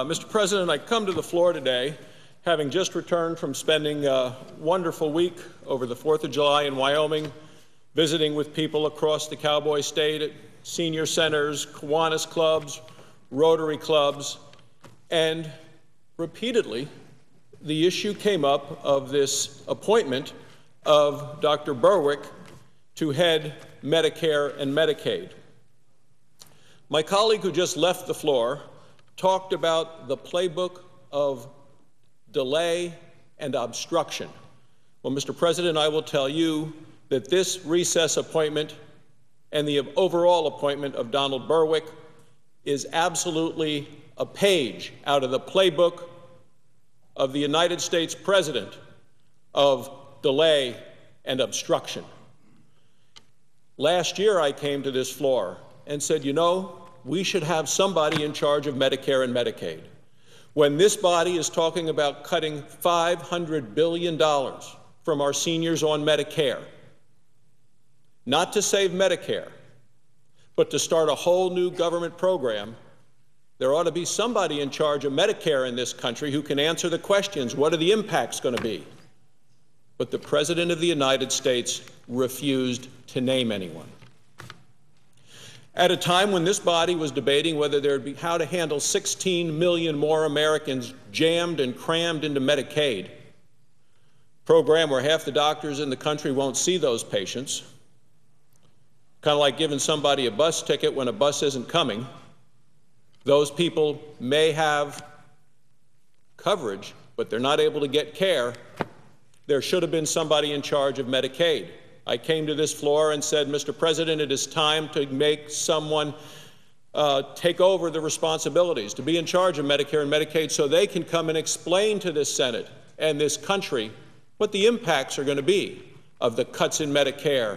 Mr. President, I come to the floor today having just returned from spending a wonderful week over the 4th of July in Wyoming, visiting with people across the Cowboy State at senior centers, Kiwanis clubs, Rotary clubs, and repeatedly the issue came up of this appointment of Dr. Berwick to head Medicare and Medicaid. My colleague who just left the floor talked about the playbook of delay and obstruction. Well, Mr. President, I will tell you that this recess appointment and the overall appointment of Donald Berwick is absolutely a page out of the playbook of the United States President of delay and obstruction. Last year, I came to this floor and said, you know, we should have somebody in charge of Medicare and Medicaid. When this body is talking about cutting $500 billion from our seniors on Medicare, not to save Medicare, but to start a whole new government program, there ought to be somebody in charge of Medicare in this country who can answer the questions, what are the impacts going to be? But the President of the United States refused to name anyone. At a time when this body was debating whether there would be how to handle 16 million more Americans jammed and crammed into Medicaid, a program where half the doctors in the country won't see those patients, kind of like giving somebody a bus ticket when a bus isn't coming. Those people may have coverage, but they're not able to get care. There should have been somebody in charge of Medicaid. I came to this floor and said, Mr. President, it is time to make someone take over the responsibilities, to be in charge of Medicare and Medicaid so they can come and explain to this Senate and this country what the impacts are going to be of the cuts in Medicare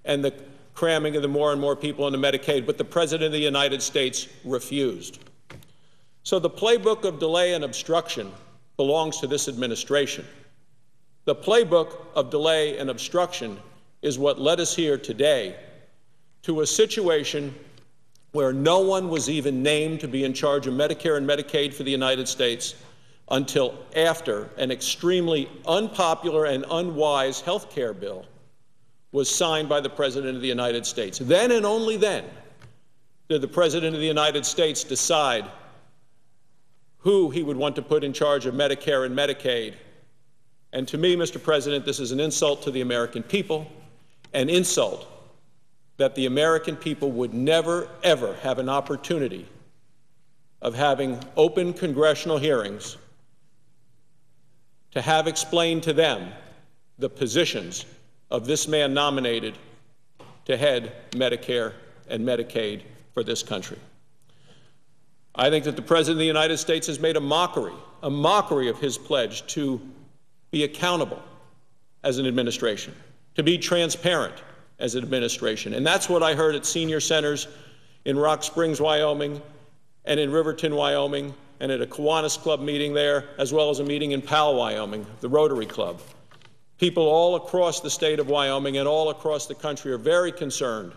and the cramming of the more and more people into Medicaid. But the President of the United States refused. So the playbook of delay and obstruction belongs to this administration. The playbook of delay and obstruction is what led us here today to a situation where no one was even named to be in charge of Medicare and Medicaid for the United States until after an extremely unpopular and unwise health care bill was signed by the President of the United States. Then and only then did the President of the United States decide who he would want to put in charge of Medicare and Medicaid. And to me, Mr. President, this is an insult to the American people, an insult that the American people would never, ever have an opportunity of having open congressional hearings to have explained to them the positions of this man nominated to head Medicare and Medicaid for this country. I think that the President of the United States has made a mockery of his pledge to be accountable as an administration, to be transparent as an administration. And that's what I heard at senior centers in Rock Springs, Wyoming, and in Riverton, Wyoming, and at a Kiwanis Club meeting there, as well as a meeting in Powell, Wyoming, the Rotary Club. People all across the state of Wyoming and all across the country are very concerned,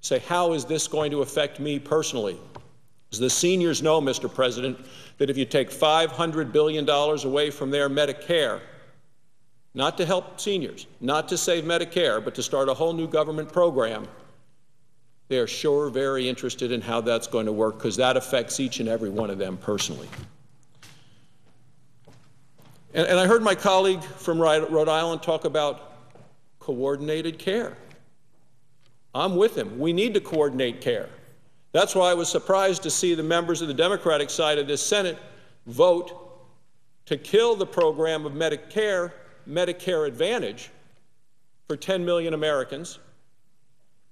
say, how is this going to affect me personally? As the seniors know, Mr. President, that if you take $500 billion away from their Medicare, not to help seniors, not to save Medicare, but to start a whole new government program, they are sure very interested in how that's going to work, because that affects each and every one of them personally. And I heard my colleague from Rhode Island talk about coordinated care. I'm with him. We need to coordinate care. That's why I was surprised to see the members of the Democratic side of this Senate vote to kill the program of Medicare Advantage for 10 million Americans.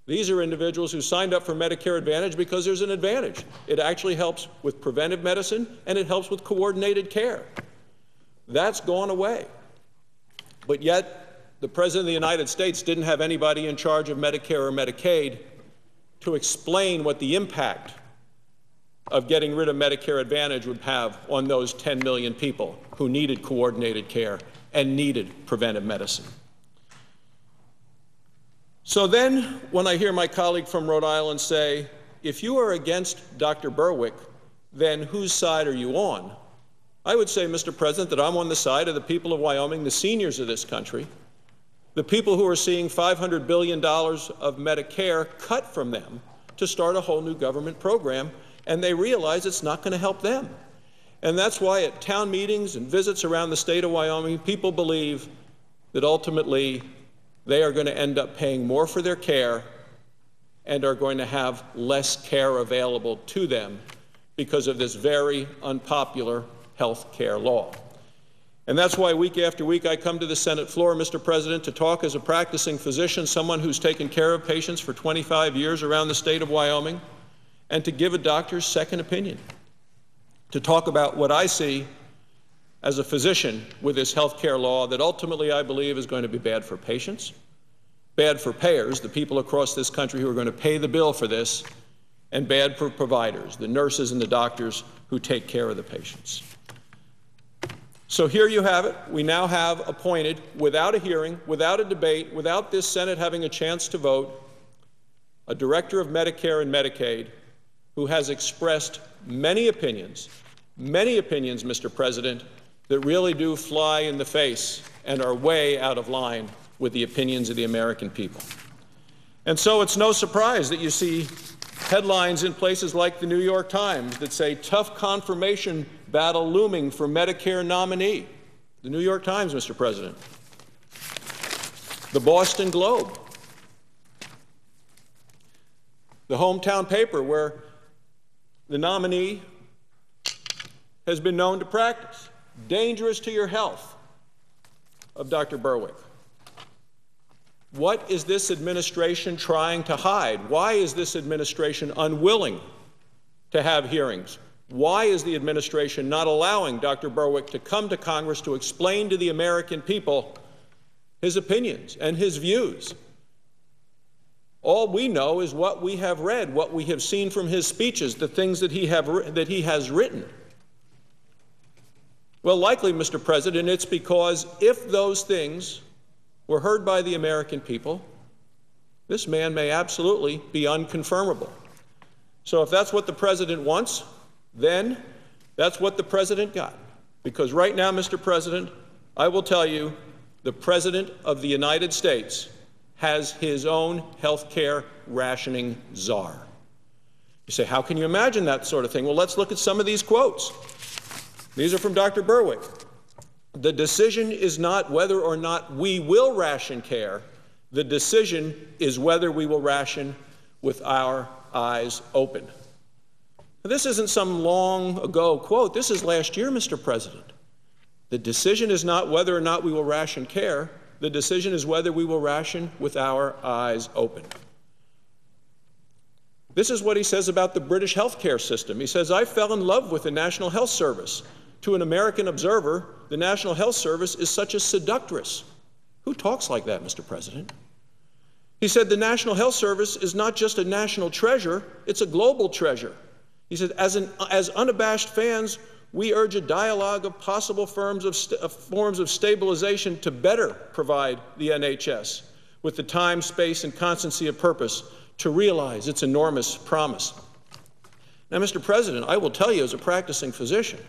These are individuals who signed up for Medicare Advantage because there's an advantage. It actually helps with preventive medicine and it helps with coordinated care. That's gone away. But yet, the President of the United States didn't have anybody in charge of Medicare or Medicaid to explain what the impact of getting rid of Medicare Advantage would have on those 10 million people who needed coordinated care and needed preventive medicine. So then, when I hear my colleague from Rhode Island say, if you are against Dr. Berwick, then whose side are you on? I would say, Mr. President, that I'm on the side of the people of Wyoming, the seniors of this country, the people who are seeing $500 billion of Medicare cut from them to start a whole new government program, and they realize it's not going to help them. And that's why at town meetings and visits around the state of Wyoming, people believe that ultimately they are going to end up paying more for their care and are going to have less care available to them because of this very unpopular health care law. And that's why week after week I come to the Senate floor, Mr. President, to talk as a practicing physician, someone who's taken care of patients for 25 years around the state of Wyoming, and to give a doctor's second opinion, to talk about what I see as a physician with this health care law that ultimately I believe is going to be bad for patients, bad for payers, the people across this country who are going to pay the bill for this, and bad for providers, the nurses and the doctors who take care of the patients. So here you have it. We now have appointed, without a hearing, without a debate, without this Senate having a chance to vote, a director of Medicare and Medicaid who has expressed many opinions, Mr. President, that really do fly in the face and are way out of line with the opinions of the American people. And so it's no surprise that you see headlines in places like the New York Times that say, "Tough confirmation battle looming for Medicare nominee." The New York Times, Mr. President. The Boston Globe. The hometown paper where the nominee has been known to practice. Dangerous to your health, of Dr. Berwick. What is this administration trying to hide? Why is this administration unwilling to have hearings? Why is the administration not allowing Dr. Berwick to come to Congress to explain to the American people his opinions and his views? All we know is what we have read, what we have seen from his speeches, the things that he has written. Well, likely, Mr. President, it's because if those things were heard by the American people, this man may absolutely be unconfirmable. So if that's what the president wants, then that's what the president got. Because right now, Mr. President, I will tell you, the President of the United States has his own health care rationing czar. You say, how can you imagine that sort of thing? Well, let's look at some of these quotes. These are from Dr. Berwick. The decision is not whether or not we will ration care. The decision is whether we will ration with our eyes open. Now, this isn't some long ago quote. This is last year, Mr. President. The decision is not whether or not we will ration care. The decision is whether we will ration with our eyes open. This is what he says about the British health care system. He says, I fell in love with the National Health Service. To an American observer, the National Health Service is such a seductress. Who talks like that, Mr. President? He said the National Health Service is not just a national treasure, it's a global treasure. He said, as unabashed fans, we urge a dialogue of possible forms of stabilization to better provide the NHS with the time, space, and constancy of purpose to realize its enormous promise. Now, Mr. President, I will tell you as a practicing physician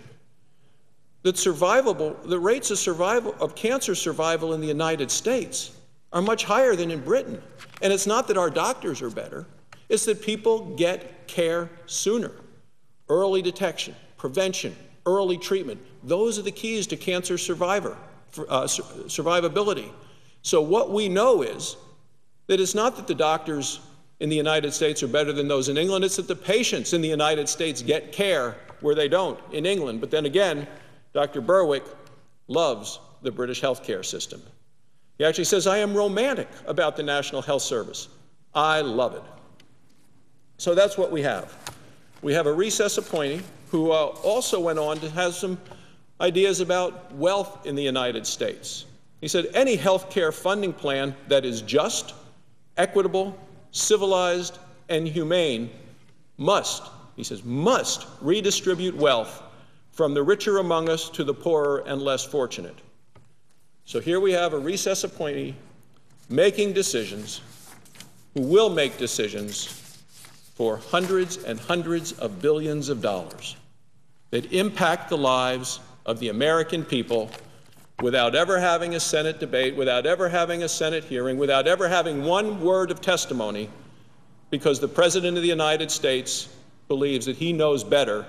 that the rates of cancer survival in the United States are much higher than in Britain. And it's not that our doctors are better, it's that people get care sooner. Early detection, prevention, early treatment, those are the keys to cancer survivability. So what we know is that it's not that the doctors in the United States are better than those in England, it's that the patients in the United States get care where they don't in England. But then again, Dr. Berwick loves the British health care system. He actually says, I am romantic about the National Health Service. I love it. So that's what we have. We have a recess appointee who also went on to have some ideas about wealth in the United States. He said, any health care funding plan that is just, equitable, civilized, and humane must, he says, must redistribute wealth from the richer among us to the poorer and less fortunate. So here we have a recess appointee making decisions, who will make decisions for hundreds and hundreds of billions of dollars. that impact the lives of the American people without ever having a Senate debate, without ever having a Senate hearing, without ever having one word of testimony, because the President of the United States believes that he knows better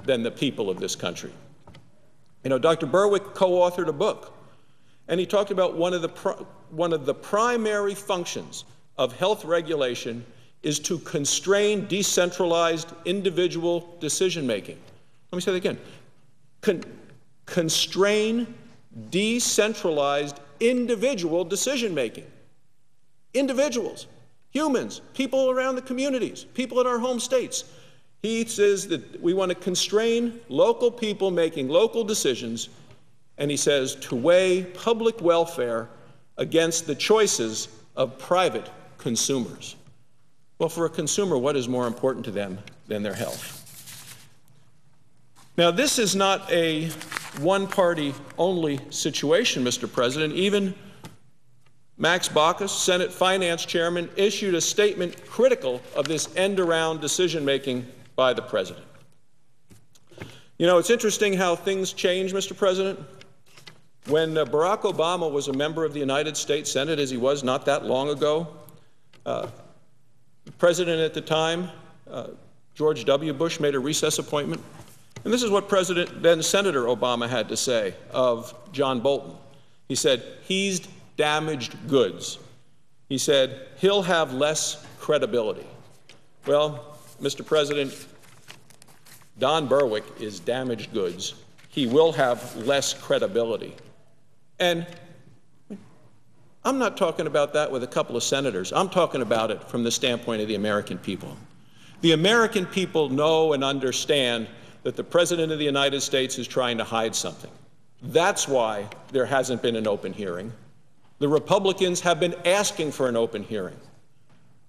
than the people of this country. You know, Dr. Berwick co-authored a book, and he talked about one of the primary functions of health regulation is to constrain decentralized individual decision-making. Let me say that again. Constrain decentralized individual decision-making. Individuals, humans, people around the communities, people in our home states. He says that we want to constrain local people making local decisions, and he says to weigh public welfare against the choices of private consumers. Well, for a consumer, what is more important to them than their health? Now, this is not a one-party-only situation, Mr. President. Even Max Baucus, Senate Finance Chairman, issued a statement critical of this end-around decision-making by the President. You know, it's interesting how things change, Mr. President. When Barack Obama was a member of the United States Senate, as he was not that long ago, the President at the time, George W. Bush, made a recess appointment. And this is what then Senator Obama had to say of John Bolton. He said, "He's damaged goods." He said, "He'll have less credibility." Well, Mr. President, Don Berwick is damaged goods. He will have less credibility. And I'm not talking about that with a couple of senators. I'm talking about it from the standpoint of the American people. The American people know and understand that the President of the United States is trying to hide something. That's why there hasn't been an open hearing. The Republicans have been asking for an open hearing.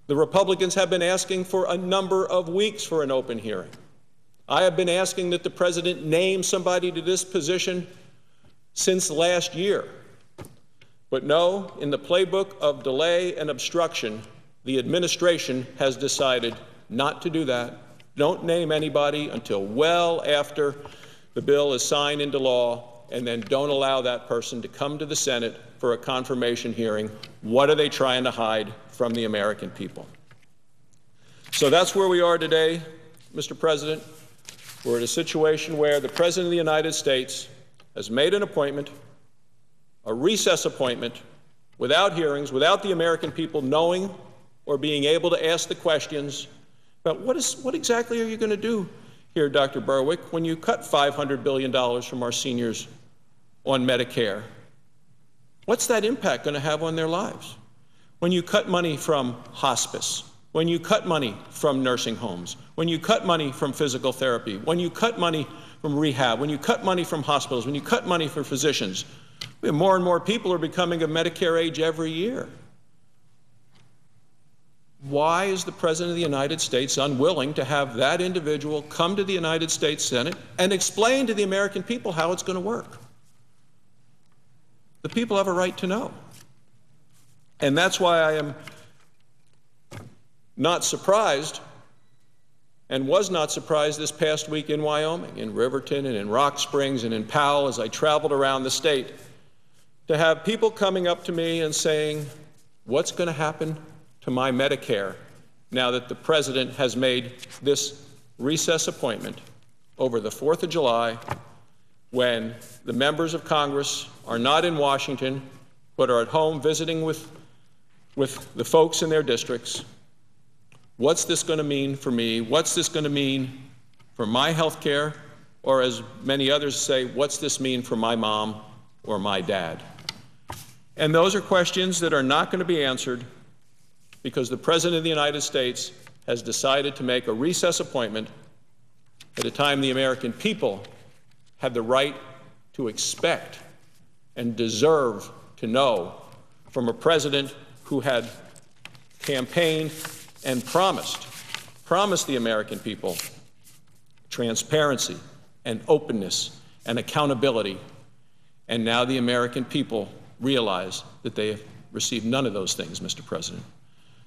The Republicans have been asking for a number of weeks for an open hearing. I have been asking that the President name somebody to this position since last year. But no, in the playbook of delay and obstruction, the administration has decided not to do that. Don't name anybody until well after the bill is signed into law, and then don't allow that person to come to the Senate for a confirmation hearing. What are they trying to hide from the American people? So that's where we are today, Mr. President. We're in a situation where the President of the United States has made an appointment, a recess appointment, without hearings, without the American people knowing or being able to ask the questions about what exactly are you going to do here, Dr. Berwick, when you cut $500 billion from our seniors on Medicare? What's that impact going to have on their lives? When you cut money from hospice, when you cut money from nursing homes, when you cut money from physical therapy, when you cut money from rehab, when you cut money from hospitals, when you cut money for physicians, more and more people are becoming of Medicare age every year. Why is the President of the United States unwilling to have that individual come to the United States Senate and explain to the American people how it's going to work? The people have a right to know. And that's why I am not surprised and was not surprised this past week in Wyoming, in Riverton and in Rock Springs and in Powell, as I traveled around the state, to have people coming up to me and saying, what's going to happen to my Medicare now that the President has made this recess appointment over the 4th of July, when the members of Congress are not in Washington but are at home visiting with the folks in their districts? What's this going to mean for me? What's this going to mean for my health care? Or as many others say, what's this mean for my mom or my dad? And those are questions that are not going to be answered because the President of the United States has decided to make a recess appointment at a time the American people had the right to expect and deserve to know from a president who had campaigned and promised the American people transparency and openness and accountability. And now the American people realize that they have received none of those things, Mr. President.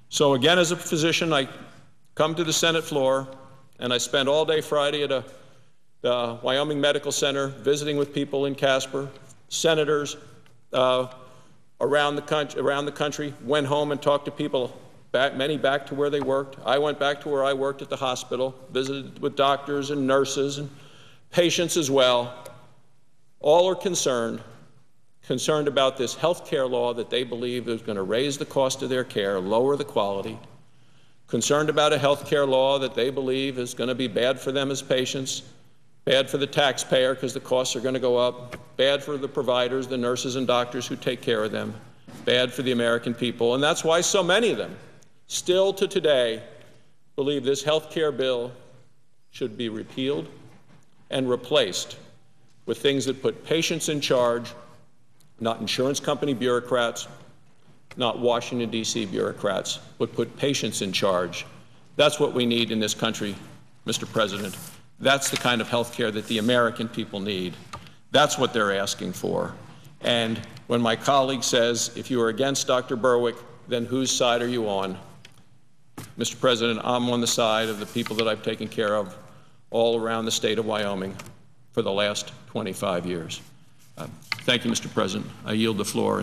So again, as a physician, I come to the Senate floor and I spent all day Friday at the Wyoming Medical Center visiting with people in Casper, senators around the country, went home and talked to people, many back to where they worked. I went back to where I worked at the hospital, visited with doctors and nurses and patients as well. All are concerned about this health care law that they believe is going to raise the cost of their care, lower the quality, concerned about a health care law that they believe is going to be bad for them as patients, bad for the taxpayer because the costs are going to go up, bad for the providers, the nurses and doctors who take care of them, bad for the American people. And that's why so many of them still to today believe this health care bill should be repealed and replaced with things that put patients in charge, not insurance company bureaucrats, not Washington, D.C. bureaucrats, but put patients in charge. That's what we need in this country, Mr. President. That's the kind of health care that the American people need. That's what they're asking for. And when my colleague says, if you are against Dr. Berwick, then whose side are you on? Mr. President, I'm on the side of the people that I've taken care of all around the state of Wyoming for the last 25 years. Thank you, Mr. President. I yield the floor.